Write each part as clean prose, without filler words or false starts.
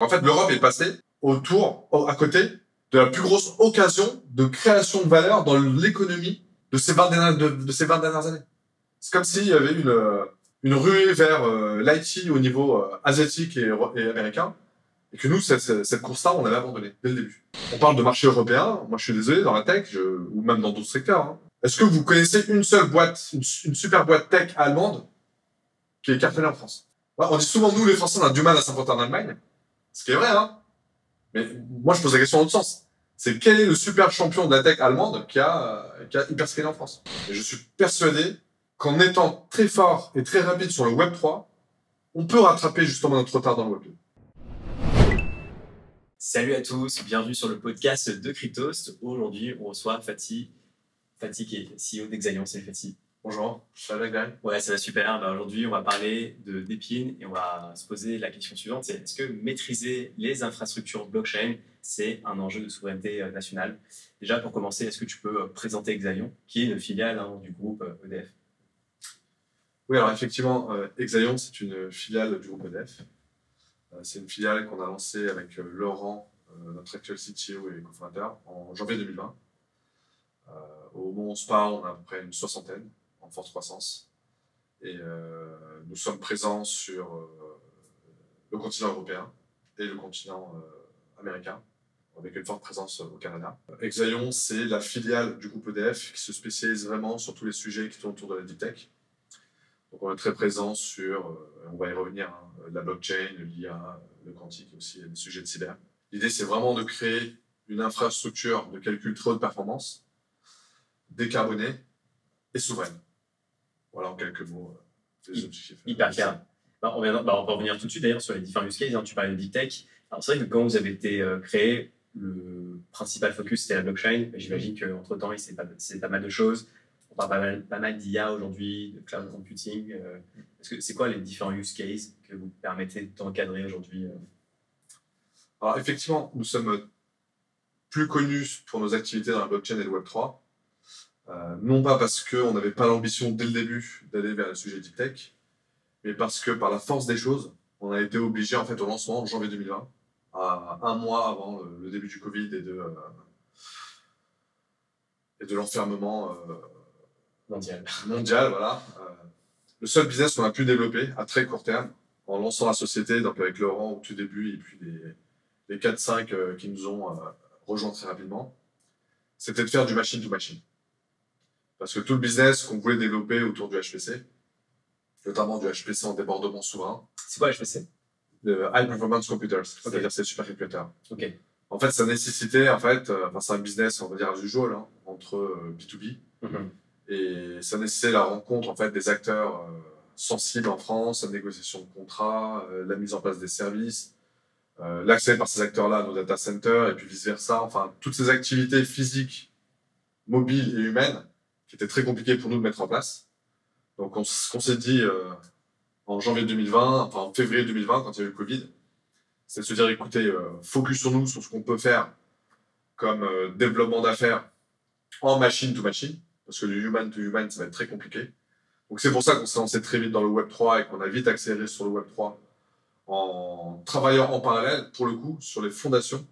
En fait, l'Europe est passée à côté de la plus grosse occasion de création de valeur dans l'économie de ces 20 dernières années. C'est comme s'il y avait une ruée vers l'IT au niveau asiatique et américain, et que nous, cette course-là, on l'avait abandonnée dès le début. On parle de marché européen, moi je suis désolé, dans la tech, ou même dans d'autres secteurs. Hein. Est-ce que vous connaissez une seule boîte, une super boîte tech allemande qui est cartonnée en France? On dit souvent, nous les Français, on a du mal à s'implanter en Allemagne, ce qui est vrai, hein. Mais moi je pose la question dans l'autre sens. C'est quel est le super champion de la tech allemande qui a hyper scalé en France? Et je suis persuadé qu'en étant très fort et très rapide sur le Web 3, on peut rattraper justement notre retard dans le Web 2. Salut à tous, bienvenue sur le podcast de Cryptost. Aujourd'hui, on reçoit Fatih. Fatih qui est CEO d'Exaion. Salut Fatih. Bonjour, ça va Gary? Ouais, ça va super. Aujourd'hui, on va parler d'Epine et on va se poser la question suivante, c'est est-ce que maîtriser les infrastructures blockchain, c'est un enjeu de souveraineté nationale? Déjà, pour commencer, est-ce que tu peux présenter Exaion, qui est une filiale du groupe EDF? Oui, alors effectivement, Exaion, c'est une filiale du groupe EDF. C'est une filiale qu'on a lancée avec Laurent, notre actuel CTO et cofondateur, en janvier 2020. Au moment où on se parle, on a à peu près une soixantaine en forte croissance. Et nous sommes présents sur le continent européen et le continent américain, avec une forte présence au Canada. Exaion, c'est la filiale du groupe EDF qui se spécialise vraiment sur tous les sujets qui tournent autour de la deep tech. Donc on est très présent sur, on va y revenir, hein, la blockchain, l'IA, le quantique, aussi des sujets de cyber. L'idée, c'est vraiment de créer une infrastructure de calcul très haute performance, décarbonée et souveraine. Voilà en quelques mots les objectifs. Hyper clair. On va revenir tout de suite d'ailleurs sur les différents use cases. Hein. Tu parlais de deep tech. Alors c'est vrai que quand vous avez été créé, le principal focus c'était la blockchain. J'imagine qu'entre-temps, il s'est pas mal de choses. On parle pas mal d'IA aujourd'hui, de cloud computing. C'est quoi les différents use cases que vous permettez d'encadrer aujourd'hui? Alors effectivement, nous sommes plus connus pour nos activités dans la blockchain et le Web3. Non pas parce qu'on n'avait pas l'ambition dès le début d'aller vers le sujet deep tech, mais parce que par la force des choses, on a été obligé en fait au lancement en janvier 2020, à un mois avant le début du Covid et de l'enfermement mondial, voilà. Le seul business qu'on a pu développer à très court terme, en lançant la société, donc avec Laurent au tout début, et puis les 4-5 qui nous ont rejoints très rapidement, c'était de faire du machine to machine. Parce que tout le business qu'on voulait développer autour du HPC, notamment du HPC en débordement souverain. C'est quoi HPC? Le High Performance Computers, c'est-à-dire c'est le supercalculateur. Okay. En fait, ça nécessitait, c'est un business, on va dire, usual, hein, entre B2B. Et ça nécessitait la rencontre en fait, des acteurs sensibles en France, la négociation de contrats, la mise en place des services, l'accès par ces acteurs-là à nos data centers, et puis vice-versa. Enfin, toutes ces activités physiques, mobiles et humaines, qui étaient très compliquées pour nous de mettre en place. Donc, on s'est dit en janvier 2020, enfin en février 2020, quand il y a eu le Covid, c'est de se dire, écoutez, focusons-nous sur ce qu'on peut faire comme développement d'affaires en machine to machine, parce que le human to human, ça va être très compliqué. Donc c'est pour ça qu'on s'est lancé très vite dans le Web3 et qu'on a vite accéléré sur le Web3 en travaillant en parallèle, pour le coup, sur les fondations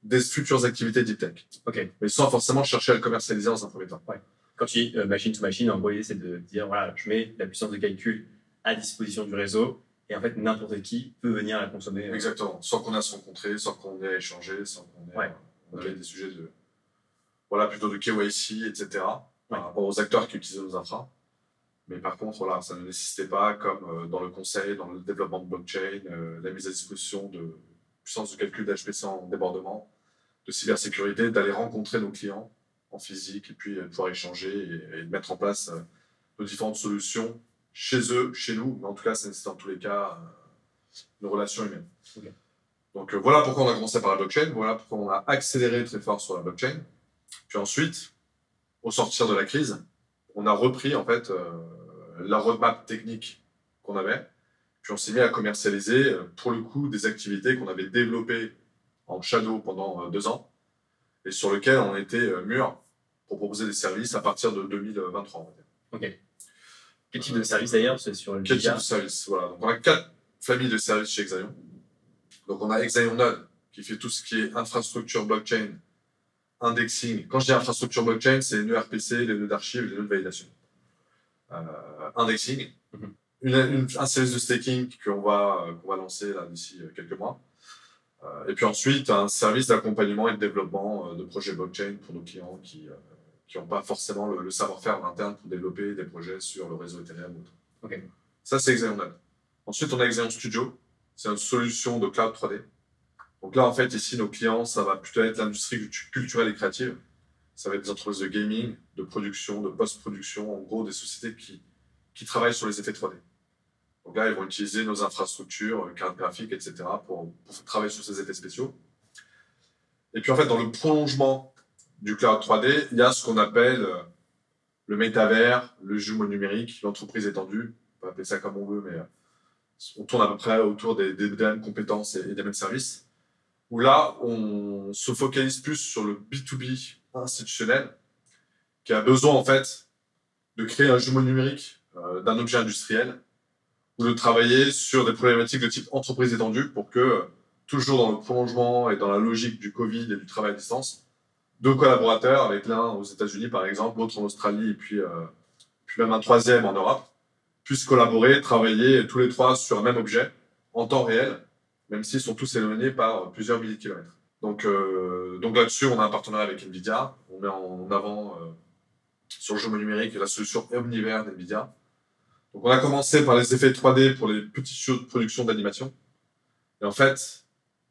des futures activités deep tech. Okay. Mais sans forcément chercher à le commercialiser dans un premier temps. Ouais. Quand tu dis machine to machine, en gros, l'idée, c'est de dire, voilà, je mets la puissance de calcul à disposition du réseau et en fait, n'importe qui peut venir la consommer. Exactement. Sans qu'on ait à se rencontrer, sans qu'on ait à échanger, sans qu'on ait des sujets de... Voilà, plutôt de KYC, etc. Par rapport aux acteurs qui utilisent nos infras. Mais par contre, voilà, ça ne nécessitait pas, comme dans le conseil, dans le développement de blockchain, la mise à disposition de puissance de calcul d'HPC en débordement, de cybersécurité, d'aller rencontrer nos clients en physique et puis pouvoir échanger et mettre en place nos différentes solutions chez eux, chez nous. Mais en tout cas, ça nécessite dans tous les cas une relation humaine. Okay. Donc voilà pourquoi on a commencé par la blockchain, voilà pourquoi on a accéléré très fort sur la blockchain. Puis ensuite, au sortir de la crise, on a repris en fait la roadmap technique qu'on avait, puis on s'est mis à commercialiser pour le coup des activités qu'on avait développées en shadow pendant 2 ans et sur lesquelles on était mûrs pour proposer des services à partir de 2023. On va dire. Ok. Quel type de service d'ailleurs sur le Quel type de service? Voilà. Donc on a 4 familles de services chez Exaion. Donc, on a Exaion Node qui fait tout ce qui est infrastructure blockchain, indexing. Quand je dis infrastructure blockchain, c'est les nœuds RPC, les nœuds d'archives, les nœuds de validation. Indexing, un service de staking qu'on va lancer là d'ici quelques mois. Et puis ensuite, un service d'accompagnement et de développement de projets blockchain pour nos clients qui n'ont pas forcément le savoir-faire en interne pour développer des projets sur le réseau Ethereum ou autre. Okay. Ça, c'est Exaion Node. Ensuite, on a Exaion Studio. C'est une solution de cloud 3D. Donc là, en fait, ici, nos clients, ça va plutôt être l'industrie culturelle et créative. Ça va être des entreprises de gaming, de production, de post-production, en gros, des sociétés qui travaillent sur les effets 3D. Donc là, ils vont utiliser nos infrastructures, cartes graphiques, etc. pour travailler sur ces effets spéciaux. Et puis, en fait, dans le prolongement du cloud 3D, il y a ce qu'on appelle le métavers, le jumeau numérique, l'entreprise étendue. On peut appeler ça comme on veut, mais on tourne à peu près autour des mêmes compétences et des mêmes services. Où là, on se focalise plus sur le B2B institutionnel, qui a besoin, en fait, de créer un jumeau numérique d'un objet industriel, ou de travailler sur des problématiques de type entreprise étendue pour que, toujours dans le prolongement et dans la logique du Covid et du travail à distance, 2 collaborateurs, avec l'un aux États-Unis par exemple, l'autre en Australie et puis même un troisième en Europe, puissent collaborer, travailler tous les 3 sur un même objet en temps réel, même s'ils sont tous éloignés par plusieurs milliers de kilomètres. Donc là-dessus, on a un partenariat avec NVIDIA. On met en avant sur le jumeau numérique la solution Omniverse d'NVIDIA. Donc on a commencé par les effets 3D pour les petits studios de production d'animation. Et en fait,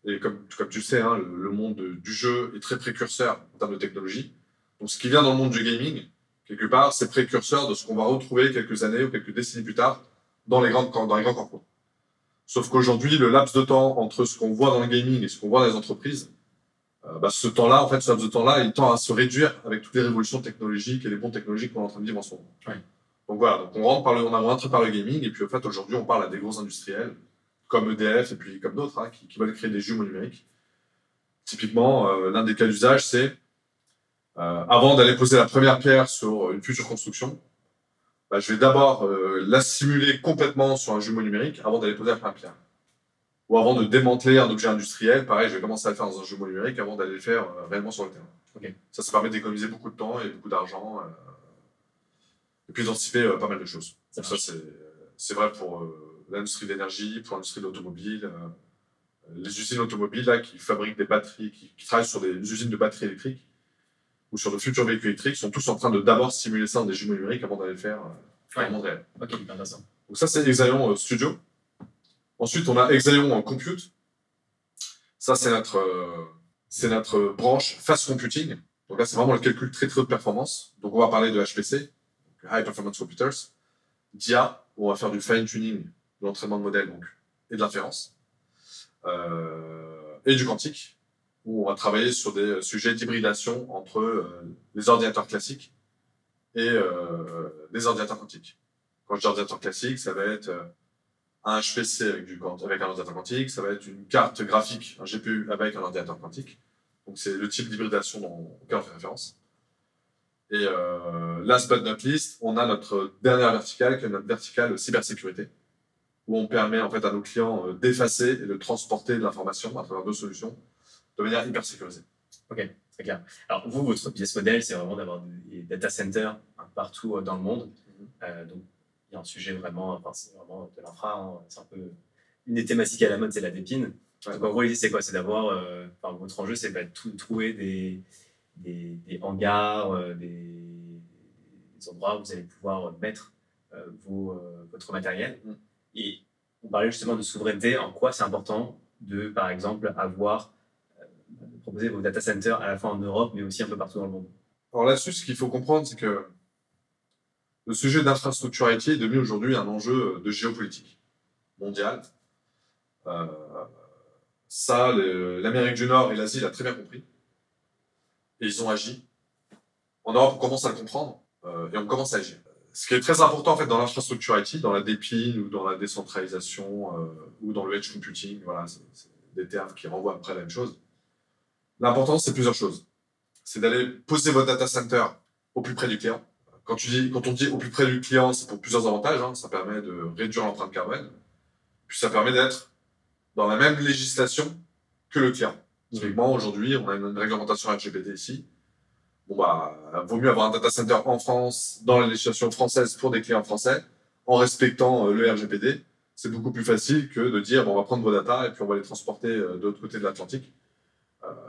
et comme tu le sais, hein, le monde du jeu est très précurseur en termes de technologie. Donc ce qui vient dans le monde du gaming, quelque part, c'est précurseur de ce qu'on va retrouver quelques années ou quelques décennies plus tard dans les grands corpos. Sauf qu'aujourd'hui, le laps de temps entre ce qu'on voit dans le gaming et ce qu'on voit dans les entreprises, ce temps-là, en fait, ce laps de temps-là, il tend à se réduire avec toutes les révolutions technologiques et les bons technologiques qu'on est en train de vivre en ce moment. Ouais. Donc voilà, donc on rentre par le gaming, et puis en fait, aujourd'hui, on parle à des gros industriels, comme EDF et puis comme d'autres, hein, qui veulent créer des jumeaux numériques. Typiquement, l'un des cas d'usage, c'est avant d'aller poser la première pierre sur une future construction, je vais d'abord la simuler complètement sur un jumeau numérique avant d'aller poser la première pierre. Ou avant de démanteler un objet industriel, pareil, je vais commencer à le faire dans un jumeau numérique avant d'aller le faire réellement sur le terrain. Okay. Ça permet d'économiser beaucoup de temps et beaucoup d'argent, et puis d'anticiper pas mal de choses. Donc ça, c'est vrai pour l'industrie de l'énergie, pour l'industrie de l'automobile, les usines automobiles là, qui fabriquent des batteries, qui travaillent sur des usines de batteries électriques, ou sur de futurs véhicules électriques, sont tous en train de d'abord simuler ça dans des jumeaux numériques avant d'aller le faire en monde réel. Ok, intéressant. Donc ça, c'est Exaion Studio. Ensuite, on a Exaion Compute. Ça, c'est notre branche Fast Computing. Donc là, c'est vraiment le calcul très très haute performance. Donc on va parler de HPC, High Performance Computers, d'IA, où on va faire du fine-tuning, de l'entraînement de modèles donc, et de l'inférence, et du quantique, où on va travailler sur des sujets d'hybridation entre les ordinateurs classiques et les ordinateurs quantiques. Quand je dis ordinateur classique, ça va être un HPC avec un ordinateur quantique, ça va être une carte graphique, un GPU avec un ordinateur quantique. Donc c'est le type d'hybridation auquel on fait référence. Et last but not least, on a notre dernière verticale, qui est notre verticale cybersécurité, où on permet en fait à nos clients d'effacer et de transporter de l'information à travers 2 solutions de manière hyper sécurisée. Ok, très clair. Alors vous, votre business model, c'est vraiment d'avoir des data centers partout dans le monde. Donc il y a un sujet vraiment, enfin c'est vraiment de l'infra, hein, c'est un peu une des thématiques à la mode, c'est la dépine. Ouais. Donc en gros l'idée c'est quoi? C'est d'avoir, votre enjeu c'est de trouver des hangars, des endroits où vous allez pouvoir mettre votre matériel. Et on parlait justement de souveraineté, en quoi c'est important de, par exemple, proposer vos data centers à la fois en Europe, mais aussi un peu partout dans le monde. Alors là-dessus, ce qu'il faut comprendre, c'est que le sujet d'infrastructure IT est devenu aujourd'hui un enjeu de géopolitique mondiale. Ça, l'Amérique du Nord et l'Asie l'ont très bien compris. Et ils ont agi. En Europe, on commence à le comprendre et on commence à agir. Ce qui est très important en fait dans l'infrastructure IT, dans la dépine ou dans la décentralisation ou dans le edge computing, voilà, c'est des termes qui renvoient après la même chose. L'important, c'est plusieurs choses. C'est d'aller poser votre data center au plus près du client. Quand on dit au plus près du client, c'est pour plusieurs avantages. Hein. Ça permet de réduire l'empreinte carbone. Puis ça permet d'être dans la même législation que le client. Typiquement, aujourd'hui, on a une réglementation RGPD ici. Bon, bah, vaut mieux avoir un data center en France, dans la législation française pour des clients français, en respectant le RGPD. C'est beaucoup plus facile que de dire, bon, on va prendre vos data et puis on va les transporter de l'autre côté de l'Atlantique.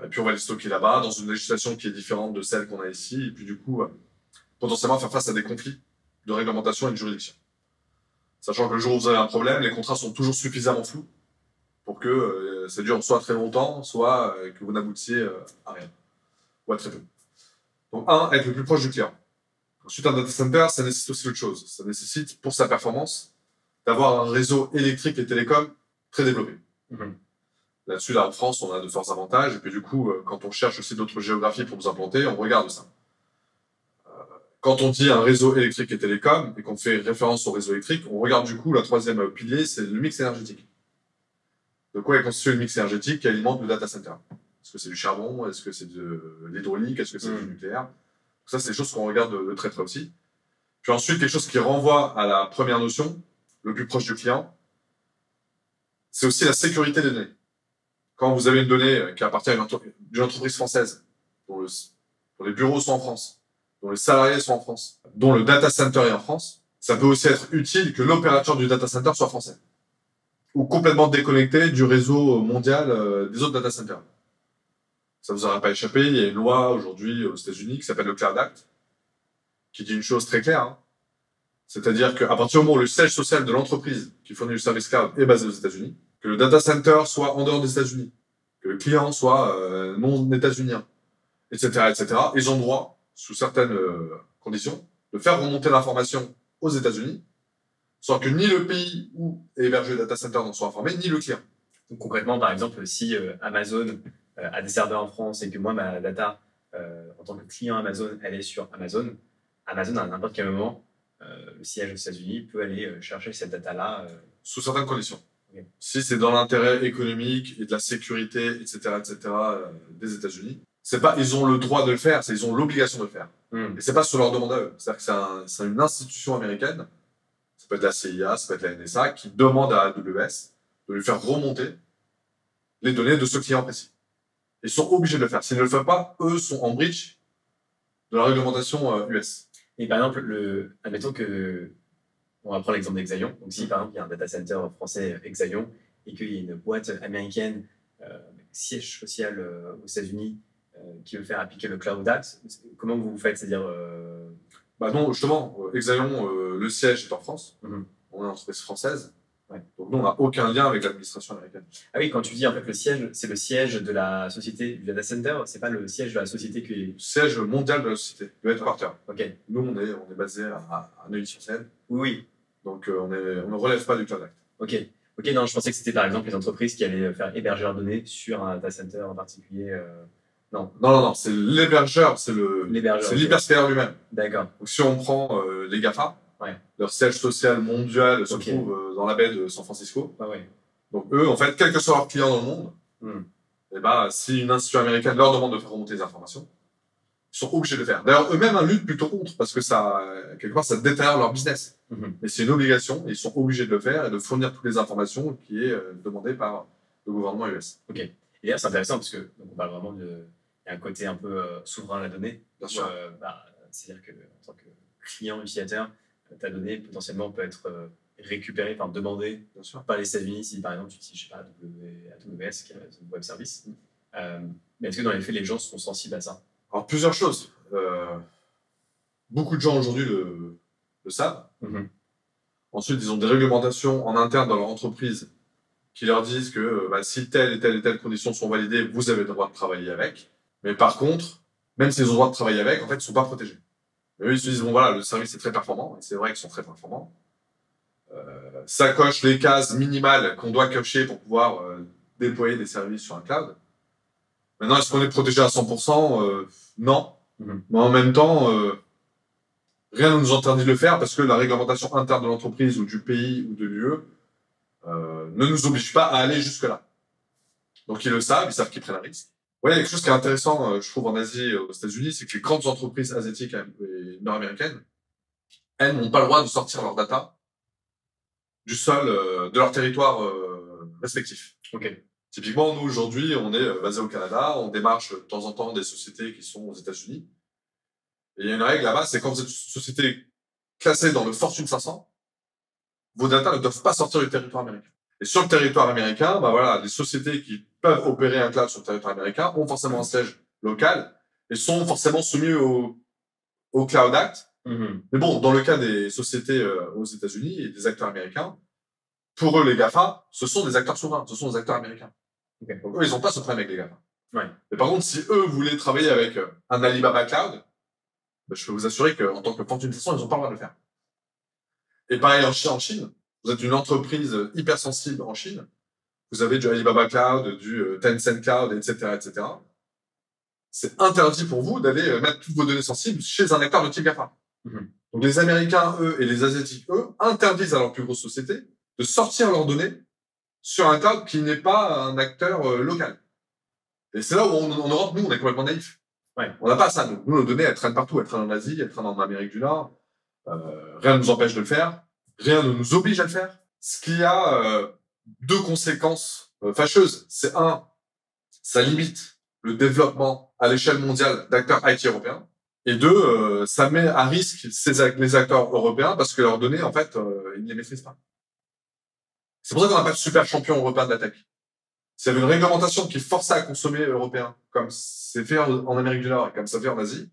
Et puis on va les stocker là-bas, dans une législation qui est différente de celle qu'on a ici. Et puis du coup, potentiellement faire face à des conflits de réglementation et de juridiction. Sachant que le jour où vous avez un problème, les contrats sont toujours suffisamment flous pour que ça dure soit très longtemps, soit que vous n'aboutiez à rien, ou à très peu. Donc, être le plus proche du client. Ensuite, un data center, ça nécessite aussi autre chose. Ça nécessite, pour sa performance, d'avoir un réseau électrique et télécom très développé. Là-dessus, là, en France, on a de forts avantages. Et puis, du coup, quand on cherche aussi d'autres géographies pour nous implanter, on regarde ça. Quand on dit un réseau électrique et télécom, et qu'on fait référence au réseau électrique, on regarde du coup, la troisième pilier, c'est le mix énergétique. De quoi est constitué le mix énergétique qui alimente le data center? Est-ce que c'est du charbon? Est-ce que c'est de l'hydraulique? Est-ce que c'est du nucléaire? Ça, c'est des choses qu'on regarde de très près aussi. Puis ensuite, quelque chose qui renvoie à la première notion, le plus proche du client, c'est aussi la sécurité des données. Quand vous avez une donnée qui appartient à d'une entreprise française, dont les bureaux sont en France, dont les salariés sont en France, dont le data center est en France, ça peut aussi être utile que l'opérateur du data center soit français. Ou complètement déconnecté du réseau mondial des autres data centers. Ça vous aura pas échappé, il y a une loi aujourd'hui aux États-Unis qui s'appelle le Cloud Act, qui dit une chose très claire, hein. C'est-à-dire qu'à partir du moment où le siège social de l'entreprise qui fournit le service cloud est basé aux États-Unis, que le data center soit en dehors des États-Unis, que le client soit non états-unien, etc., ils ont droit, sous certaines conditions, de faire remonter l'information aux États-Unis, sans que ni le pays où est hébergé le data center n'en soit informé, ni le client. Donc, concrètement, par exemple, si Amazon a des serveurs en France et que moi, ma data, en tant que client Amazon, elle est sur Amazon, Amazon, à n'importe quel moment, le siège aux États-Unis peut aller chercher cette data-là. Sous certaines conditions. Okay. Si c'est dans l'intérêt économique et de la sécurité, etc., des États-Unis, c'est pas ils ont le droit de le faire, c'est ils ont l'obligation de le faire. Et c'est pas sur leur demande à eux. C'est-à-dire que c'est une institution américaine, ça peut être la CIA, ça peut être la NSA, qui demande à AWS de lui faire remonter les données de ce client précis. Ils sont obligés de le faire. S'ils ne le font pas, eux sont en breach de la réglementation US. Et par exemple, admettons que, on va prendre l'exemple d'Exaion. Donc si par exemple il y a un data center français Exaion et qu'il y a une boîte américaine, siège social aux États-Unis, qui veut faire appliquer le Cloud Act, comment vous faites? C'est-à-dire non, justement, Exaion, le siège est en France. On est une entreprise française. Ouais. Donc nous, on n'a aucun lien avec l'administration américaine. Ah oui, quand tu dis en fait le siège, c'est le siège de la société du data center, c'est pas le siège de la société qui est... Le siège mondial de la société, le headquarter. Ok. Nous, on est basé à Neuilly-sur-Seine. Oui. Donc on ne relève pas du Cloud Act. Ok. Ok, non, je pensais que c'était par exemple les entreprises qui allaient faire héberger leurs données sur un data center en particulier. Non, c'est l'hébergeur, c'est l'hyperscaler lui-même. D'accord. Donc si on prend les GAFA, leur siège social mondial se trouve dans la baie de San Francisco. Donc eux, en fait, quels que soient leurs clients dans le monde, et si une institution américaine leur demande de faire remonter les informations, ils sont obligés de le faire. D'ailleurs, eux-mêmes luttent plutôt contre, parce que ça, quelque part, ça détériore leur business. Mais c'est une obligation, et ils sont obligés de le faire et de fournir toutes les informations qui est demandée par le gouvernement US. Ok. Et d'ailleurs, c'est intéressant parce que donc on parle vraiment il y a un côté un peu souverain à la donnée. Bien sûr. C'est-à-dire que en tant que client utilisateur, ta donnée potentiellement peut être récupérée, enfin demandée par les États-Unis si par exemple tu utilises, je sais pas, AWS, qui est un web service. Mais est-ce que dans les faits, les gens sont sensibles à ça? Alors, plusieurs choses. Beaucoup de gens aujourd'hui le savent. Ensuite, ils ont des réglementations en interne dans leur entreprise qui leur disent que si telle et telle conditions sont validées, vous avez le droit de travailler avec. Mais par contre, même s'ils ont le droit de travailler avec, en fait, ils ne sont pas protégés. Et eux, ils se disent, bon voilà, le service est très performant, et c'est vrai qu'ils sont très performants. Ça coche les cases minimales qu'on doit cocher pour pouvoir déployer des services sur un cloud. Maintenant, est-ce qu'on est protégé à 100%? Non. Mais en même temps, rien ne nous interdit de le faire parce que la réglementation interne de l'entreprise ou du pays ou de l'UE ne nous oblige pas à aller jusque-là. Donc, ils le savent, ils savent qu'ils prennent un risque. Ouais, il y a quelque chose qui est intéressant, je trouve, en Asie et aux États-Unis, c'est que les grandes entreprises asiatiques et nord-américaines, elles n'ont pas le droit de sortir leur data du sol, de leur territoire respectifs. Ok. Typiquement, nous, aujourd'hui, on est basé au Canada, on démarche de temps en temps des sociétés qui sont aux États-Unis. Et il y a une règle là-bas, c'est quand vous êtes une société classée dans le Fortune 500, vos data ne doivent pas sortir du territoire américain. Et sur le territoire américain, bah voilà, les sociétés qui peuvent opérer un cloud sur le territoire américain ont forcément un siège local et sont forcément soumis au Cloud Act. Mais bon, dans le cas des sociétés aux États-Unis et des acteurs américains, pour eux, les GAFA, ce sont des acteurs souverains, ce sont des acteurs américains. Okay. Donc eux, ils n'ont pas ce problème avec les GAFA. Ouais. Mais par contre, si eux voulaient travailler avec un Alibaba Cloud, bah, je peux vous assurer qu'en tant que Fortune 500, ils n'ont pas le droit de le faire. Et pareil en Chine, vous êtes une entreprise hypersensible en Chine, vous avez du Alibaba Cloud, du Tencent Cloud, etc., etc. C'est interdit pour vous d'aller mettre toutes vos données sensibles chez un acteur de type GAFA. Donc les Américains, eux, et les Asiatiques, eux, interdisent à leurs plus grosses sociétés de sortir leurs données sur un cloud qui n'est pas un acteur local. Et c'est là où, en Europe, nous, on est complètement naïfs. Ouais. On n'a pas ça, nous. Nous, nos données, elles traînent partout. Elles traînent en Asie, elles traînent en Amérique du Nord. Rien ne nous empêche de le faire. Rien ne nous oblige à le faire. Ce qui a deux conséquences fâcheuses. C'est un, ça limite le développement à l'échelle mondiale d'acteurs IT européens. Et deux, ça met à risque les acteurs européens parce que leurs données, en fait, ils ne les maîtrisent pas. C'est pour ça qu'on n'a pas de super champion européen de la tech. S'il y avait une réglementation qui forçait à consommer européen, comme c'est fait en Amérique du Nord et comme ça fait en Asie,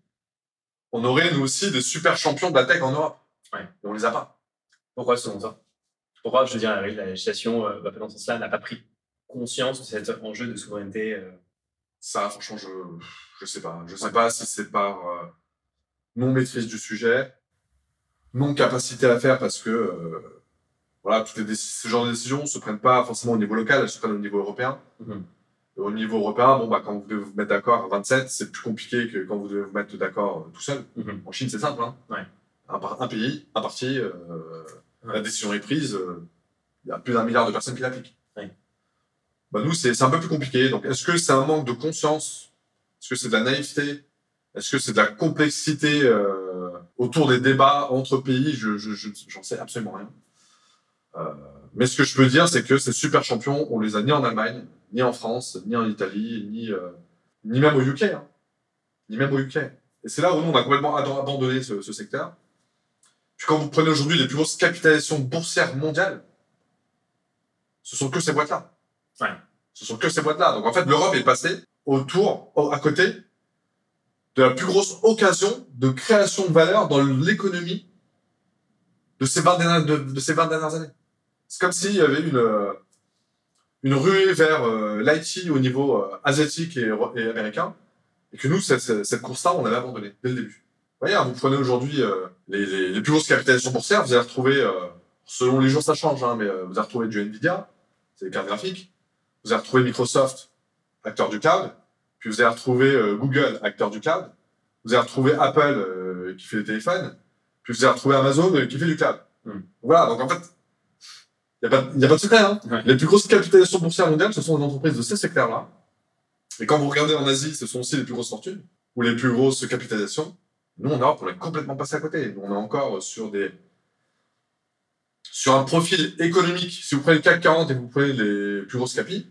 on aurait, nous aussi, des super champions de la tech en Europe. Ouais. Et on les a pas. Pourquoi, selon ça? Pourquoi, je veux dire, la législation, dans ce sens-là, n'a pas pris conscience de cet enjeu de souveraineté Ça, franchement, je sais pas. Je sais pas si c'est par non-maîtrise du sujet, non-capacité à faire parce que voilà, ce genre de décisions se prennent pas forcément au niveau local, elles se prennent au niveau européen. Et au niveau européen, bon, bah, quand vous devez vous mettre d'accord à 27, c'est plus compliqué que quand vous devez vous mettre d'accord tout seul. En Chine, c'est simple, hein. Ouais. Un pays, un parti, la décision est prise, il y a plus d'1 milliard de personnes qui l'appliquent. Ouais. Bah, nous, c'est un peu plus compliqué. Donc, est-ce que c'est un manque de conscience? Est-ce que c'est de la naïveté? Est-ce que c'est de la complexité autour des débats entre pays? J'en sais absolument rien. Mais ce que je peux dire, c'est que ces super champions, on les a ni en Allemagne, ni en France, ni en Italie, ni même au UK. Hein. Ni même au UK. Et c'est là où nous, on a complètement abandonné ce secteur. Puis quand vous prenez aujourd'hui les plus grosses capitalisations boursières mondiales, ce sont que ces boîtes-là. Ouais. Ce sont que ces boîtes-là. Donc en fait, l'Europe est passée à côté de la plus grosse occasion de création de valeur dans l'économie de ces 20 dernières années. C'est comme s'il y avait une ruée vers l'IT au niveau asiatique et américain, et que nous, cette course-là, on l'avait abandonnée dès le début. Vous voyez, vous prenez aujourd'hui les plus grosses capitalisations boursières, vous allez retrouver, selon les jours ça change, hein, mais vous allez retrouver du Nvidia, c'est les cartes graphiques, vous allez retrouver Microsoft, acteur du cloud, puis vous allez retrouver Google, acteur du cloud, vous allez retrouver Apple qui fait les téléphones, puis vous allez retrouver Amazon qui fait du cloud. Voilà, donc en fait, il n'y a pas de secret. Hein. Ouais. Les plus grosses capitalisations boursières mondiales, ce sont des entreprises de ces secteurs-là. Et quand vous regardez en Asie, ce sont aussi les plus grosses fortunes, ou les plus grosses capitalisations. Nous, en Europe, on est complètement passé à côté. On est encore sur un profil économique. Si vous prenez le CAC 40 et que vous prenez les plus grosses capis,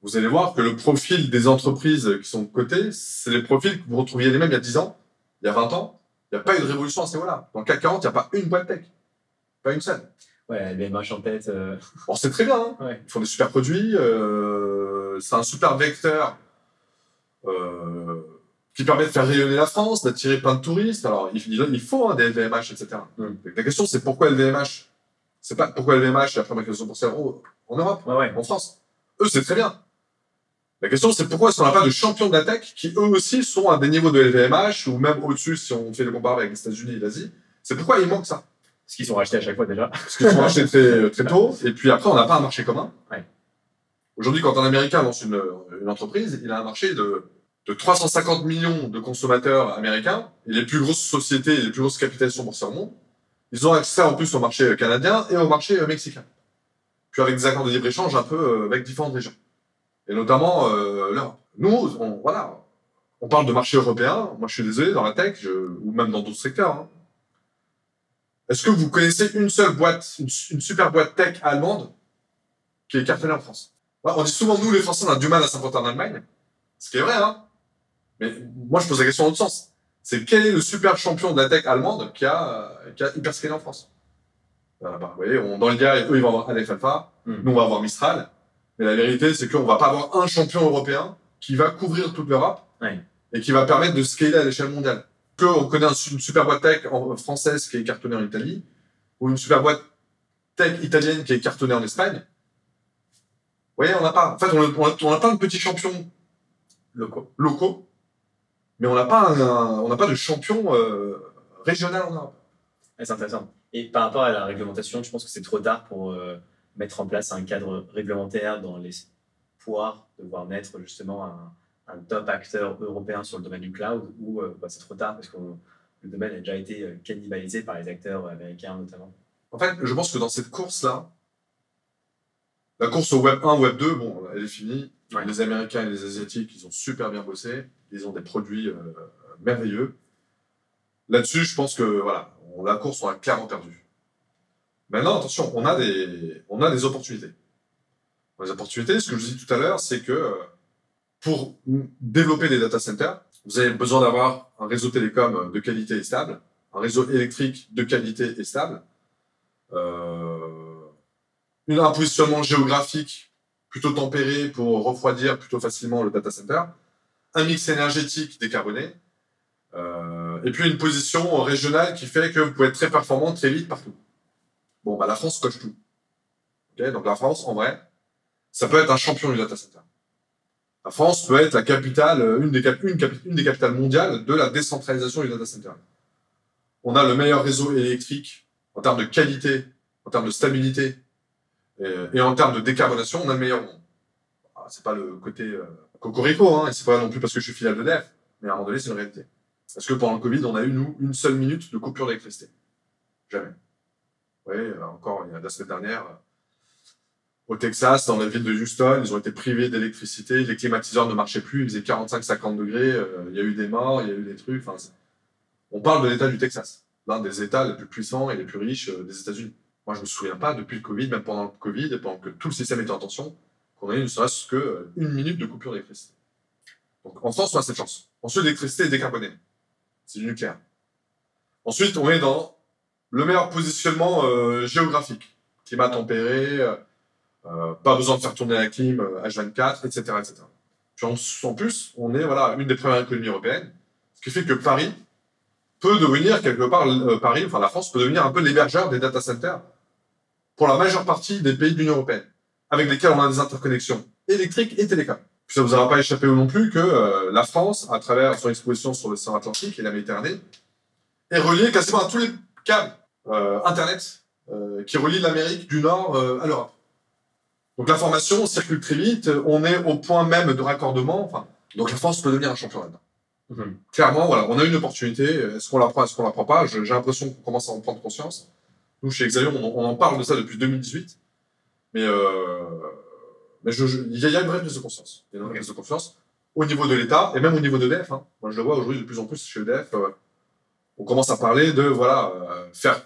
vous allez voir que le profil des entreprises qui sont cotées, c'est les profils que vous retrouviez les mêmes il y a 10 ans, il y a 20 ans. Il n'y a pas eu de révolution à ce niveau-là. Dans le CAC 40, il n'y a pas une boîte tech. Pas une seule. Ouais, les LVMH en tête. Bon, c'est très bien. Hein. Ouais. Ils font des super produits. C'est un super vecteur qui permet de faire rayonner la France, d'attirer plein de touristes. Alors, il faut des LVMH, etc. La question, c'est pourquoi LVMH? C'est pas pourquoi LVMH et après Microsoft boursière en Europe, en France. Eux, c'est très bien. La question, c'est pourquoi est-ce qu'on n'a pas de champions de la tech qui, eux aussi, sont à des niveaux de LVMH ou même au-dessus si on fait le comparaison avec les États-Unis et l'Asie. C'est pourquoi il manque ça. Parce qu'ils sont rachetés à chaque fois déjà. Parce qu'ils sont rachetés très, très tôt. Et puis après, on n'a pas un marché commun. Ouais. Aujourd'hui, quand un Américain lance une entreprise, il a un marché de 350 millions de consommateurs américains. Et les plus grosses sociétés, les plus grosses capitalisations boursières au monde, ils ont accès en plus au marché canadien et au marché mexicain. Puis avec des accords de libre-échange un peu avec différentes régions. Et notamment l'Europe. Nous, on parle de marché européen. Moi, je suis désolé, dans la tech, ou même dans d'autres secteurs. Hein. Est-ce que vous connaissez une seule boîte, une super boîte tech allemande, qui est cartonné en France. On dit souvent, nous, les Français, on a du mal à s'implanter en Allemagne. Ce qui est vrai, hein. Mais moi, je pose la question dans l'autre sens. C'est quel est le super champion de la tech allemande qui a hyper scalé en France? Bah, vous voyez, dans l'idéal, eux, ils vont avoir Aleph Alpha. Nous, on va avoir Mistral. Mais la vérité, c'est qu'on va pas avoir un champion européen qui va couvrir toute l'Europe et qui va permettre de scaler à l'échelle mondiale. On connaît une super boîte tech française qui est cartonnée en Italie, ou une super boîte tech italienne qui est cartonnée en Espagne. Vous voyez, on n'a pas. En fait, on a plein de petits champions locaux, mais on n'a pas de champion régional en Europe. C'est intéressant. Et par rapport à la réglementation, je pense que c'est trop tard pour mettre en place un cadre réglementaire dans l'espoir de voir naître justement un top acteur européen sur le domaine du cloud, ou c'est trop tard parce que le domaine a déjà été cannibalisé par les acteurs américains notamment. En fait, je pense que dans cette course-là, la course au Web 1, Web 2, bon, elle est finie. Ouais. Les Américains et les Asiatiques, ils ont super bien bossé. Ils ont des produits merveilleux. Là-dessus, je pense que voilà, la course, on a clairement perdu. Maintenant, attention, on a des opportunités. Les opportunités, ce que je dis tout à l'heure, c'est que pour développer des data centers, vous avez besoin d'avoir un réseau télécom de qualité et stable, un réseau électrique de qualité et stable, un positionnement géographique plutôt tempéré pour refroidir plutôt facilement le data center, un mix énergétique décarboné, et puis une position régionale qui fait que vous pouvez être très performant très vite partout. Bon, bah la France coche tout. Okay, donc la France, en vrai, ça peut être un champion du data center. La France peut être la capitale, une des capitales mondiales de la décentralisation du data center. On a le meilleur réseau électrique en termes de qualité, en termes de stabilité et en termes de décarbonation, on a le meilleur monde. C'est pas le côté cocorico, hein, et c'est pas non plus parce que je suis filiale d'EDF, mais à un moment donné, c'est une réalité. Parce que pendant le Covid, on a eu, nous, une seule minute de coupure d'électricité. Jamais. Oui, encore la semaine dernière, au Texas, dans la ville de Houston, ils ont été privés d'électricité, les climatiseurs ne marchaient plus, ils faisaient 45-50 degrés, il y a eu des morts, il y a eu des trucs. On parle de l'État du Texas, l'un des États les plus puissants et les plus riches des États-Unis. Moi, je me souviens pas, depuis le Covid, même pendant le Covid, et pendant que tout le système était en tension, qu'on a eu ne serait-ce qu'une minute de coupure d'électricité. Donc, en France, on a cette chance. Ensuite, l'électricité est décarbonée. C'est du nucléaire. Ensuite, on est dans le meilleur positionnement géographique. Climat tempéré, pas besoin de faire tourner la clim H24, etc., etc. Puis en plus, on est une des premières économies européennes, ce qui fait que Paris peut devenir quelque part, la France peut devenir un peu l'hébergeur des data centers pour la majeure partie des pays de l'Union européenne, avec lesquels on a des interconnexions électriques et télécom. Puis ça vous aura pas échappé non plus que la France, à travers son exposition sur l'océan Atlantique et la Méditerranée, est reliée quasiment à tous les câbles Internet qui relient l'Amérique du Nord à l'Europe. Donc l'information circule très vite, on est au point même de raccordement, donc la France peut devenir un champion là-dedans. Clairement, voilà, on a une opportunité, est-ce qu'on la prend, est-ce qu'on la prend pas? J'ai l'impression qu'on commence à en prendre conscience. Nous, chez Exalion, on en parle de ça depuis 2018, mais il y a une vraie prise de conscience. Il y a une vraie prise de conscience au niveau de l'État et même au niveau d'EDF. Moi, je le vois aujourd'hui de plus en plus chez EDF. On commence à parler de faire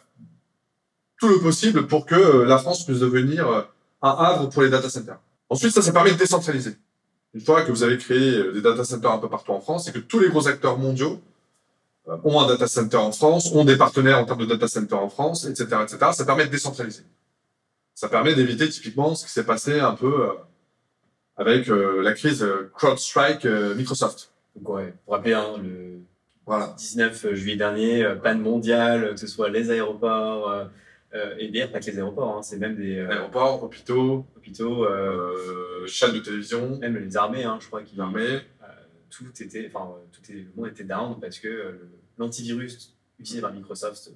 tout le possible pour que la France puisse devenir un havre pour les data centers. Ensuite, ça permet de décentraliser. Une fois que vous avez créé des data centers un peu partout en France et que tous les gros acteurs mondiaux ont un data center en France, ont des partenaires en termes de data center en France, etc., etc., ça permet de décentraliser. Ça permet d'éviter typiquement ce qui s'est passé un peu avec la crise CrowdStrike Microsoft. Donc, ouais, pour rappeler, le 19 juillet dernier, panne mondiale, que ce soit les aéroports, et d'ailleurs pas que les aéroports, c'est même des aéroports, hôpitaux, chaînes de télévision, même les armées, je crois qu'ils l'armée. Le monde était down parce que l'antivirus utilisé par Microsoft,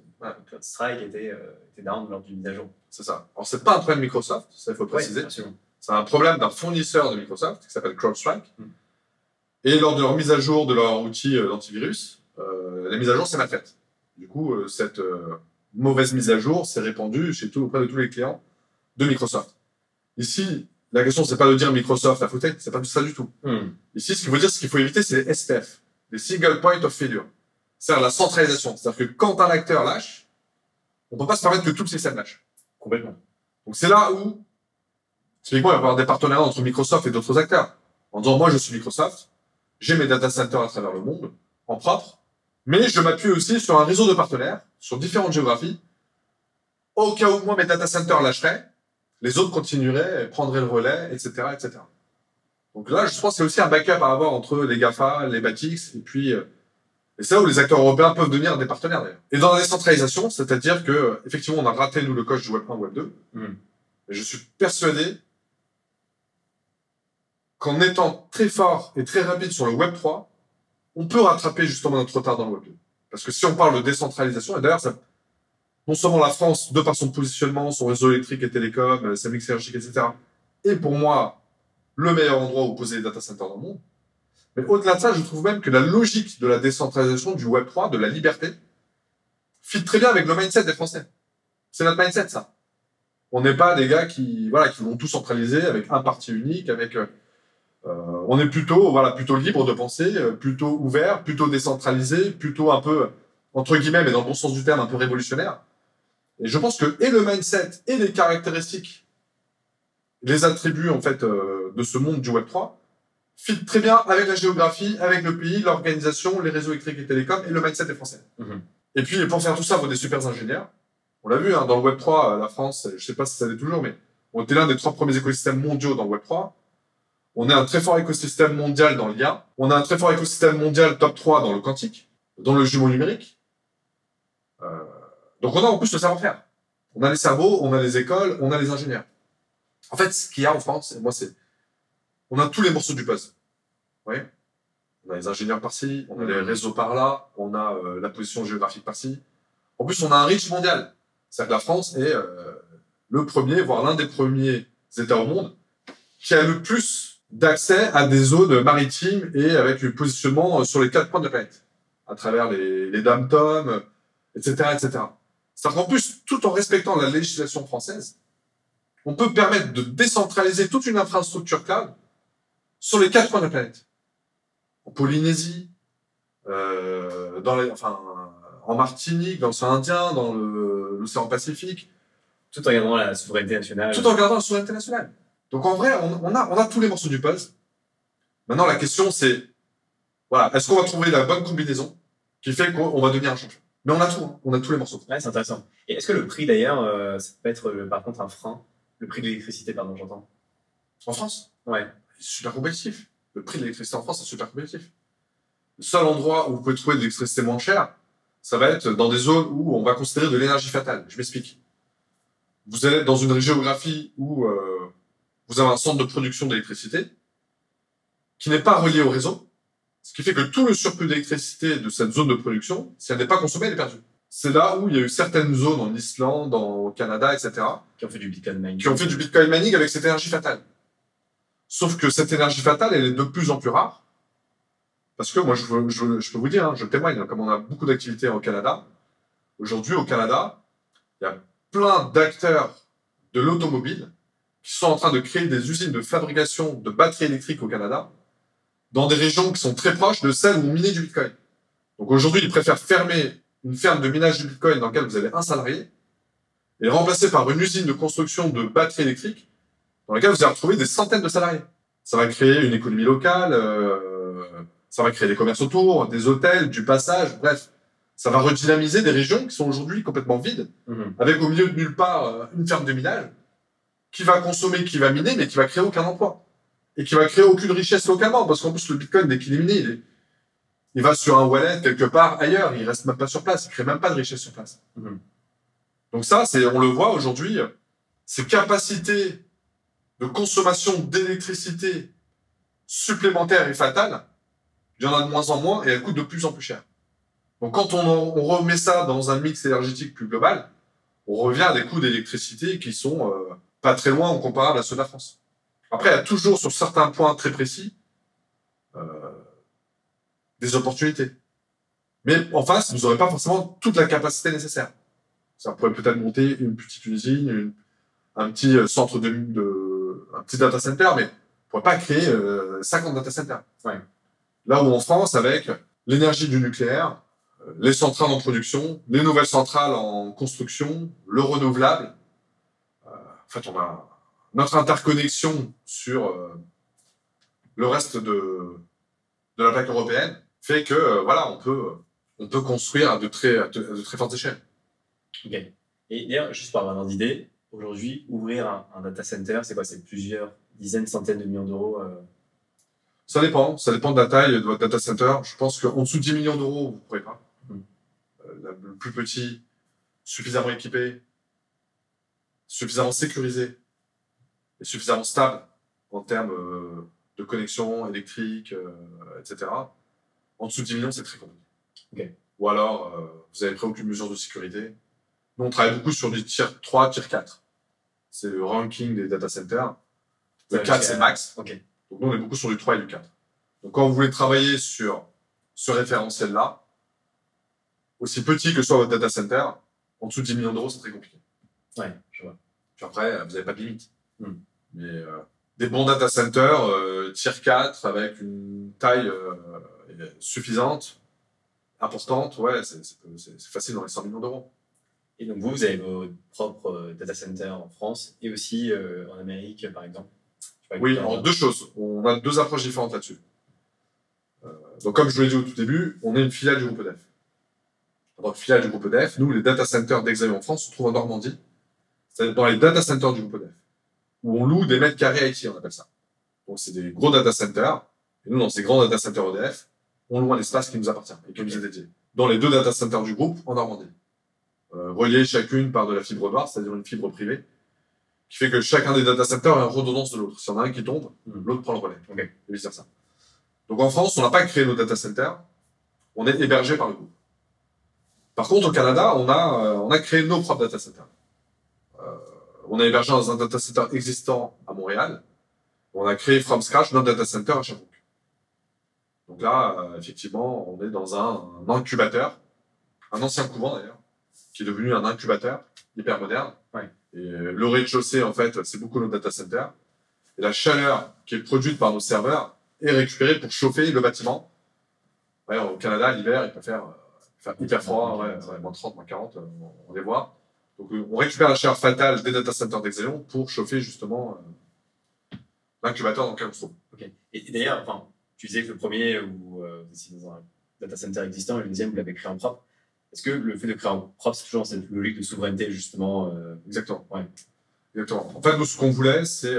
CrowdStrike, était down lors d'une mise à jour. C'est ça. Alors c'est pas un problème de Microsoft, ça il faut préciser. C'est un problème d'un fournisseur de Microsoft qui s'appelle CrowdStrike. Et lors de leur mise à jour de leur outil d'antivirus, la mise à jour s'est mal faite. Du coup, cette mauvaise mise à jour s'est répandue auprès de tous les clients de Microsoft. Ici, la question, c'est pas de dire Microsoft a fauté, c'est pas ça du tout. Ici, ce qu'il faut éviter, c'est les SPF, les Single Point of Failure. C'est-à-dire la centralisation. C'est-à-dire que quand un acteur lâche, on peut pas se permettre que tout le système lâche. Complètement. Donc c'est là où Typiquement, il va y avoir des partenariats entre Microsoft et d'autres acteurs. En disant, moi, je suis Microsoft, j'ai mes data centers à travers le monde, en propre, mais je m'appuie aussi sur un réseau de partenaires, sur différentes géographies. Au cas où moi, mes data centers lâcheraient, les autres continueraient, prendraient le relais, etc., etc. Donc là, je pense que c'est aussi un backup à avoir entre les GAFA, les BATX, et puis, et c'est là où les acteurs européens peuvent devenir des partenaires, d'ailleurs. Et dans la décentralisation, c'est-à-dire que, effectivement, on a raté, nous, le coche du Web 1, Web 2. Et je suis persuadé qu'en étant très fort et très rapide sur le Web 3, on peut rattraper justement notre retard dans le Web 2. Parce que si on parle de décentralisation, et d'ailleurs, non seulement la France, de par son positionnement, son réseau électrique et télécom, sa mix énergétique, etc., est pour moi le meilleur endroit où poser les data centers dans le monde. Mais au-delà de ça, je trouve même que la logique de la décentralisation du Web 3, de la liberté, fit très bien avec le mindset des Français. C'est notre mindset, ça. On n'est pas des gars qui vont tout centraliser avec un parti unique, avec... on est plutôt libre de penser, plutôt ouvert, plutôt décentralisé, plutôt un peu, entre guillemets, mais dans le bon sens du terme, un peu révolutionnaire. Et je pense que et le mindset et les caractéristiques, les attributs en fait de ce monde du Web 3 fit très bien avec la géographie, avec le pays, l'organisation, les réseaux électriques et télécoms et le mindset des Français. Et puis pour faire tout ça, il faut des super ingénieurs. On l'a vu, hein, dans le Web 3, la France, je sais pas si ça l'est toujours, mais on était l'un des 3 premiers écosystèmes mondiaux dans le Web 3. On est un très fort écosystème mondial dans l'IA. On a un très fort écosystème mondial top 3 dans le quantique, dans le jumeau numérique. Donc on a en plus le savoir-faire. On a les cerveaux, on a les écoles, on a les ingénieurs. En fait, ce qu'il y a en France, on a tous les morceaux du puzzle. Oui. On a les ingénieurs par-ci, on a les réseaux par-là, on a la position géographique par-ci. En plus, on a un reach mondial. C'est-à-dire que la France est le premier, voire l'un des premiers États au monde qui a le plus d'accès à des zones maritimes et avec un positionnement sur les 4 coins de la planète, à travers les dom-toms, etc., etc. C'est-à-dire qu'en plus, tout en respectant la législation française, on peut permettre de décentraliser toute une infrastructure cloud sur les 4 coins de la planète. En Polynésie, en Martinique, dans l'océan Indien, dans l'océan Pacifique. Tout en gardant la souveraineté nationale. Tout en gardant la souveraineté nationale. Donc en vrai, on a tous les morceaux du puzzle. Maintenant, la question c'est, est-ce qu'on va trouver la bonne combinaison qui fait qu'on va devenir un champion? Mais on a tout, hein. On a tous les morceaux. Ouais, c'est intéressant. Et est-ce que le prix d'ailleurs, ça peut être par contre un frein? Le prix de l'électricité, pardon, j'entends. En France? Ouais. C'est super compétitif. Le prix de l'électricité en France, c'est super compétitif. Le seul endroit où vous pouvez trouver de l'électricité moins chère, ça va être dans des zones où on va considérer de l'énergie fatale. Je m'explique. Vous allez être dans une géographie où vous avez un centre de production d'électricité qui n'est pas relié au réseau, ce qui fait que tout le surplus d'électricité de cette zone de production, si elle n'est pas consommée, elle est perdue. C'est là où il y a eu certaines zones en Islande, au Canada, etc. Qui ont fait du Bitcoin mining. Qui ont fait du Bitcoin mining avec cette énergie fatale. Sauf que cette énergie fatale, elle est de plus en plus rare. Parce que moi, je peux vous dire, hein, je témoigne, hein, comme on a beaucoup d'activités au Canada, aujourd'hui, au Canada, il y a plein d'acteurs de l'automobile qui sont en train de créer des usines de fabrication de batteries électriques au Canada, dans des régions qui sont très proches de celles où on minait du Bitcoin. Donc aujourd'hui, ils préfèrent fermer une ferme de minage du Bitcoin dans laquelle vous avez un salarié et le remplacer par une usine de construction de batteries électriques dans laquelle vous allez retrouver des centaines de salariés. Ça va créer une économie locale, ça va créer des commerces autour, des hôtels, du passage, bref. Ça va redynamiser des régions qui sont aujourd'hui complètement vides, avec au milieu de nulle part une ferme de minage qui va consommer, qui va miner, mais qui va créer aucun emploi. Et qui va créer aucune richesse localement, parce qu'en plus, le Bitcoin, dès qu'il est miné, il va sur un wallet quelque part ailleurs, il reste même pas sur place, il crée même pas de richesse sur place. Donc ça, on le voit aujourd'hui, ces capacités de consommation d'électricité supplémentaire et fatale, il y en a de moins en moins et elles coûtent de plus en plus cher. Donc quand on remet ça dans un mix énergétique plus global, on revient à des coûts d'électricité qui sont pas très loin en comparable à ceux de la France. Après, il y a toujours sur certains points très précis des opportunités. Mais en face, vous n'aurez pas forcément toute la capacité nécessaire. Ça pourrait peut-être monter une petite usine, un petit centre un petit data center, mais on ne pourrait pas créer 50 data centers. Ouais. Là où en France, avec l'énergie du nucléaire, les centrales en production, les nouvelles centrales en construction, le renouvelable, en fait, on a notre interconnexion sur le reste de la plaque européenne fait que voilà, on peut construire à de très fortes échelles. Ok. Et d'ailleurs, juste pour avoir un ordre d'idée, aujourd'hui, ouvrir un data center, c'est quoi? C'est plusieurs dizaines, centaines de millions d'euros Ça dépend de la taille de votre data center. Je pense qu'en dessous de 10 millions d'euros, vous ne pourrez pas. Le plus petit, suffisamment équipé, suffisamment sécurisé et suffisamment stable en termes de connexion électrique, etc. En dessous de 10 millions, c'est très compliqué. Okay. Ou alors, vous avez pris aucune mesure de sécurité. Nous, on travaille beaucoup sur du tier 3, tier 4. C'est le ranking des data centers. Le 4, c'est max. Okay. Donc, nous, on est beaucoup sur du 3 et du 4. Donc, quand vous voulez travailler sur ce référentiel-là, aussi petit que soit votre data center, en dessous de 10 millions d'euros, c'est très compliqué. Ouais, je vois. Puis après, vous n'avez pas de limite. Mais des bons data centers, tier 4, avec une taille suffisante, importante, ouais, c'est facile dans les 100 millions d'euros. Et donc vous avez vos propres data centers en France et aussi en Amérique, par exemple? Oui, alors deux choses. On a deux approches différentes là-dessus. Donc comme je vous l'ai dit au tout début, on est une filiale du groupe EDF. Donc filiale du groupe EDF, nous, les data centers d'Exaio en France se trouvent en Normandie. C'est dans les data centers du groupe EDF, où on loue des mètres carrés IT, on appelle ça. Donc c'est des gros data centers. Et nous, dans ces grands data centers EDF, on loue un espace qui nous appartient et qui nous est dédié. Dans les deux data centers du groupe, en Normandie. Reliées chacune par de la fibre noire, c'est-à-dire une fibre privée, qui fait que chacun des data centers est en redondance de l'autre. S'il y en a un qui tombe, l'autre prend le relais. Okay. Et vice versa. Donc en France, on n'a pas créé nos data centers, on est hébergé par le groupe. Par contre, au Canada, on a créé nos propres data centers. On a hébergé dans un data center existant à Montréal. On a créé from scratch notre data center à Sherbrooke. Donc là, effectivement, on est dans un incubateur, un ancien couvent d'ailleurs, qui est devenu un incubateur hyper moderne. Ouais. Et le rez-de-chaussée, en fait, c'est beaucoup nos data centers. Et la chaleur qui est produite par nos serveurs est récupérée pour chauffer le bâtiment. Ouais, au Canada, l'hiver, il peut faire hyper froid, moins 30, moins 40, on les voit. Donc on récupère la chaleur fatale des data centers d'Exaio pour chauffer justement l'incubateur dans lequel on se trouve. Okay. Et d'ailleurs, enfin, tu disais que le premier, vous étiez dans un data center existant, et le deuxième, vous l'avez créé en propre. Est-ce que le fait de créer en propre, c'est toujours cette logique de souveraineté, justement Exactement. Ouais. Exactement. En fait, nous, ce qu'on voulait, c'est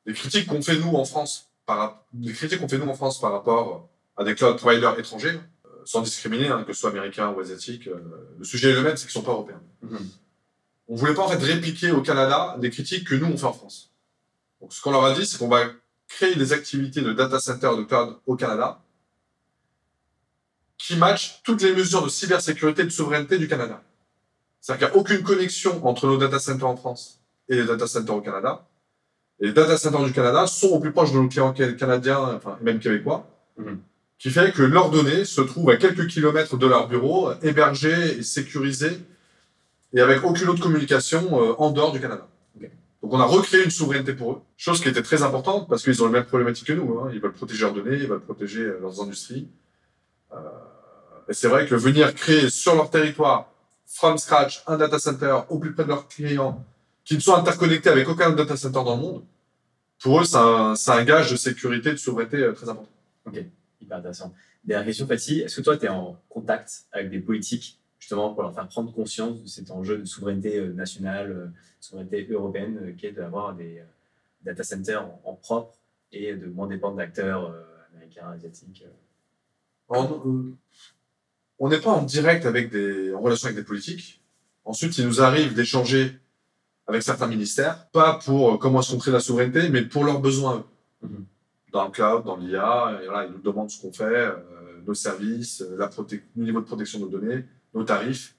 les critiques qu'on fait nous en France par rapport à des cloud providers étrangers, sans discriminer, hein, que ce soit américain ou asiatique. Le sujet est le même, c'est qu'ils ne sont pas européens. On ne voulait pas en fait répliquer au Canada les critiques que nous on fait en France. Donc ce qu'on leur a dit, c'est qu'on va créer des activités de data center de cloud au Canada qui matchent toutes les mesures de cybersécurité et de souveraineté du Canada. C'est-à-dire qu'il n'y a aucune connexion entre nos data centers en France et les data centers au Canada. Et les data centers du Canada sont au plus proche de nos clients canadiens, enfin même québécois, qui fait que leurs données se trouvent à quelques kilomètres de leur bureau, hébergées et sécurisées, et avec aucune autre communication en dehors du Canada. Okay. Donc on a recréé une souveraineté pour eux, chose qui était très importante, parce qu'ils ont les mêmes problématiques que nous. Hein. Ils veulent protéger leurs données, ils veulent protéger leurs industries. Et c'est vrai que venir créer sur leur territoire, from scratch, un data center au plus près de leurs clients, qui ne sont interconnectés avec aucun data center dans le monde, pour eux, c'est un gage de sécurité et de souveraineté très important. Ok, hyper intéressant. Dernière question, Fatih. Est-ce que toi, tu es en contact avec des politiques, justement, pour leur faire prendre conscience de cet enjeu de souveraineté nationale, souveraineté européenne, qui est d'avoir des data centers en propre et de moins dépendre d'acteurs américains, asiatiques On n'est pas en direct en relation avec des politiques. Ensuite, il nous arrive d'échanger avec certains ministères, pas pour comment est-ce qu'on crée la souveraineté, mais pour leurs besoins. Dans le cloud, dans l'IA, voilà, ils nous demandent ce qu'on fait, nos services, le niveau de protection de nos données, nos tarifs,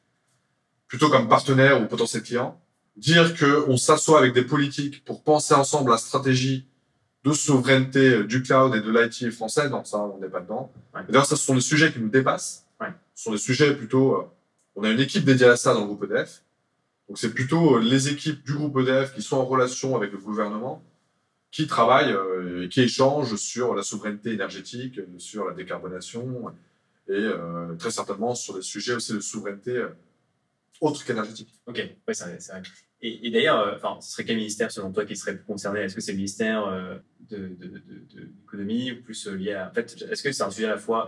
plutôt comme partenaire ou potentiel client. Dire qu'on s'assoit avec des politiques pour penser ensemble la stratégie de souveraineté du cloud et de l'IT français, non, ça, on n'est pas dedans. Ouais. D'ailleurs, ça, ce sont des sujets qui nous dépassent. Ouais. Ce sont des sujets plutôt... on a une équipe dédiée à ça dans le groupe EDF. Donc, c'est plutôt les équipes du groupe EDF qui sont en relation avec le gouvernement, qui travaillent et qui échangent sur la souveraineté énergétique, sur la décarbonation et très certainement sur des sujets aussi de souveraineté autres qu'énergétique. Ok, oui, c'est vrai. Et d'ailleurs, ce serait quel ministère selon toi qui serait concerné? Est-ce que c'est le ministère de l'économie ou plus lié à... En fait, est-ce que c'est un sujet à la fois,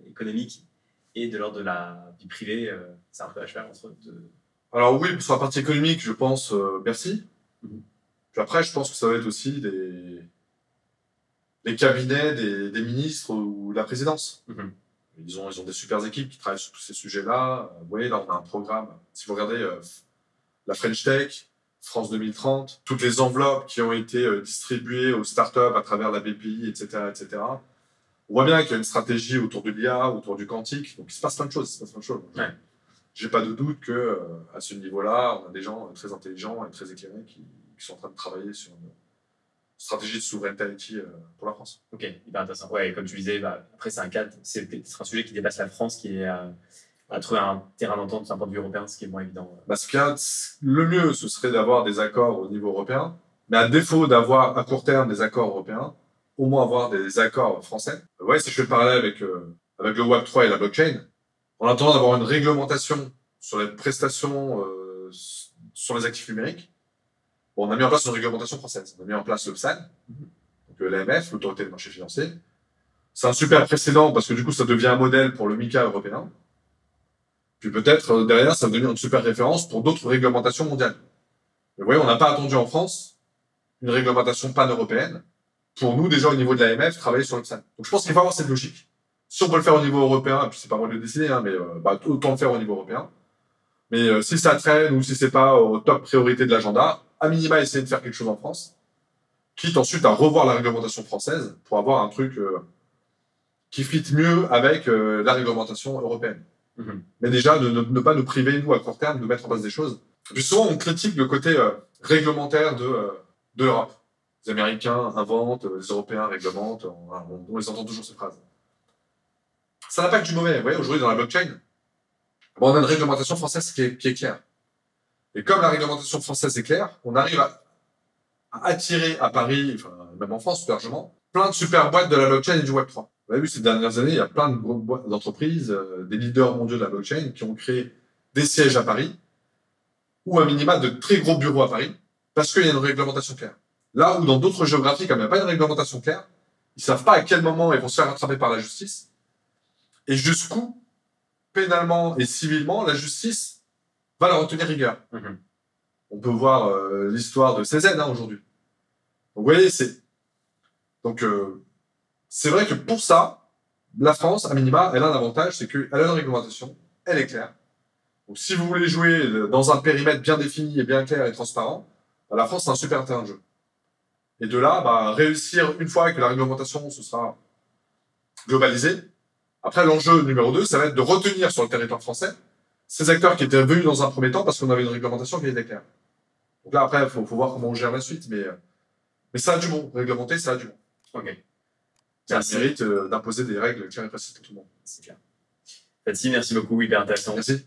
économique et de l'ordre de la vie privée? C'est un peu à cheval entre deux. Alors oui, sur la partie économique, je pense Bercy. Puis après, je pense que ça va être aussi les cabinets des ministres ou de la présidence. Ils ont des super équipes qui travaillent sur tous ces sujets-là. Vous voyez, là, on a un programme. Si vous regardez la French Tech, France 2030, toutes les enveloppes qui ont été distribuées aux startups à travers la BPI, etc., etc. On voit bien qu'il y a une stratégie autour de l'IA, autour du quantique. Donc, il se passe plein de choses. Ouais. J'ai pas de doute que à ce niveau-là, on a des gens très intelligents et très éclairés qui sont en train de travailler sur une stratégie de souveraineté IT pour la France. Ok, hyper intéressant. Ouais, comme tu disais, après c'est un sujet qui dépasse la France, qui est à trouver un terrain d'entente d'un point de vue européen, ce qui est moins évident. Le mieux, ce serait d'avoir des accords au niveau européen, mais à défaut d'avoir à court terme des accords européens, au moins avoir des accords français. Ouais, si je fais le parallèle avec le Web3 et la blockchain, en attendant d'avoir une réglementation sur les prestations sur les actifs numériques, on a mis en place une réglementation française. On a mis en place le PSAN, donc l'AMF, l'autorité des marchés financiers. C'est un super précédent parce que du coup, ça devient un modèle pour le MiCA européen. Puis peut-être derrière, ça va devenir une super référence pour d'autres réglementations mondiales. Mais vous voyez, on n'a pas attendu en France une réglementation pan-européenne pour nous, déjà au niveau de l'AMF, travailler sur le PSAN. Donc je pense qu'il faut avoir cette logique. Si on peut le faire au niveau européen, et puis c'est pas moi de le décider, hein, mais autant le faire au niveau européen. Mais si ça traîne ou si c'est pas au top priorité de l'agenda, à minima essayer de faire quelque chose en France, quitte ensuite à revoir la réglementation française pour avoir un truc qui fit mieux avec la réglementation européenne. Mais déjà, ne pas nous priver, nous, à court terme, de mettre en place des choses. Et puis souvent, on critique le côté réglementaire de l'Europe. Les Américains inventent, les Européens réglementent, on les entend toujours ces phrases. Ça n'a pas que du mauvais. Vous voyez, aujourd'hui, dans la blockchain, on a une réglementation française qui est claire. Et comme la réglementation française est claire, on arrive à attirer à Paris, enfin, même en France, plus largement, plein de super boîtes de la blockchain et du Web3. Vous avez vu, ces dernières années, il y a plein d'entreprises, des leaders mondiaux de la blockchain qui ont créé des sièges à Paris, ou un minima de très gros bureaux à Paris, parce qu'il y a une réglementation claire. Là où dans d'autres géographies, comme il n'y a pas de réglementation claire, ils savent pas à quel moment ils vont se faire rattraper par la justice, et jusqu'où, pénalement et civilement, la justice va leur en tenir rigueur. On peut voir l'histoire de CZ aujourd'hui. Donc vous voyez, c'est vrai que pour ça, la France, à minima, elle a un avantage, c'est qu'elle a une réglementation, elle est claire. Donc si vous voulez jouer dans un périmètre bien défini et bien clair et transparent, la France, c'est un super terrain de jeu. Et de là, réussir une fois que la réglementation se sera globalisée, après l'enjeu numéro 2, ça va être de retenir sur le territoire français ces acteurs qui étaient venus dans un premier temps parce qu'on avait une réglementation qui était claire. Donc là, après, faut voir comment on gère la suite, mais ça a du bon. Réglementer, ça a du bon. Ok. Ça mérite d'imposer des règles claires et précises pour tout le monde. C'est clair. Fatih, merci beaucoup, hyper intéressant. Merci.